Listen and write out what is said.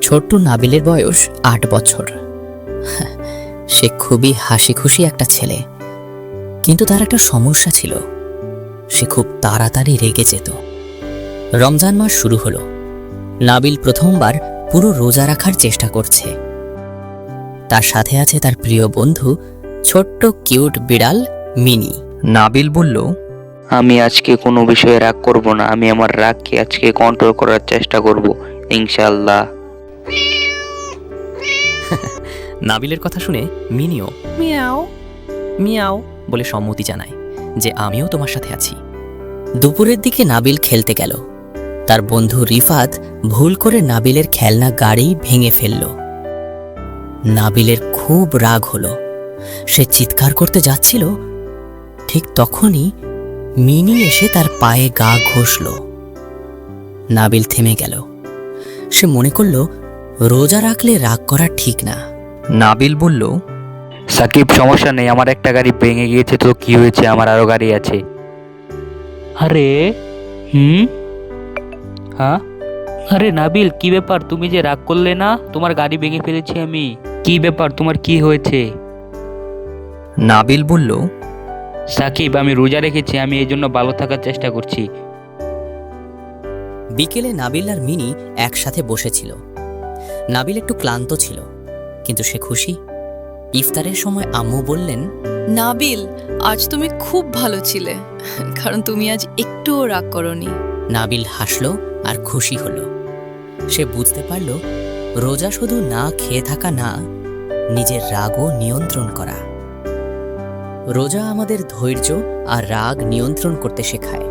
ছোট্ট নাবিলের বয়স ৮ বছর। সে খুবই হাসি খুশি একটা ছেলে, কিন্তু তার একটা সমস্যা ছিল, সে খুব তাড়াতাড়ি রেগে যেত। রমজান মাস শুরু হলো। নাবিল প্রথমবার পুরো রোজা রাখার চেষ্টা করছে। তার সাথে আছে তার প্রিয় বন্ধু ছোট্ট কিউট বিড়াল মিনি। নাবিল বলল, আমি আজকে কোনো বিষয়ে রাগ করব না। আমি আমার রাগকে আজকে কন্ট্রোল করার চেষ্টা করব, ইনশাআল্লাহ। নাবিলের কথা শুনে মিনিও মিয়াও মিয়াও বলে সম্মতি জানায় যে আমিও তোমার সাথে আছি। দুপুরের দিকে নাবিল খেলতে গেল। তার বন্ধু রিফাত ভুল করে নাবিলের খেলনা গাড়ি ভেঙে ফেলল। নাবিলের খুব রাগ হলো। সে চিৎকার করতে যাচ্ছিল, ঠিক তখনই মিনি এসে তার পায়ে গা ঘষল। নাবিল থেমে গেল। সে মনে করল রোজা রাখলে রাগ করা ঠিক না। নাবিল বলল, সাকিব, সমস্যা নেই, আমার একটা গাড়ি ভেঙে গিয়েছে তো কি হয়েছে, আমার আরো গাড়ি আছে। আরে হ্যাঁ, আরে নাবিল, কি ব্যাপার? তুমি যে রাগ করলে না, তোমার গাড়ি ভেঙে ফেলেছি আমি। কি ব্যাপার, তোমার কি হয়েছে? নাবিল বলল, সাকিব, আমি রোজা রেখেছি, আমি এই জন্য ভালো থাকার চেষ্টা করছি। বিকেলে নাবিল আর মিনি একসাথে বসেছিল। নাবিল একটু ক্লান্ত ছিল, কিন্তু সে খুশি। ইফতারের সময় আম্মু বললেন, নাবিল, আজ তুমি খুব ভালো ছিলে, কারণ তুমি আজ একটুও রাগ করনি। নাবিল হাসল আর খুশি হলো। সে বুঝতে পারল রোজা শুধু না খেয়ে থাকা না, নিজের রাগও নিয়ন্ত্রণ করা। রোজা আমাদের ধৈর্য আর রাগ নিয়ন্ত্রণ করতে শেখায়।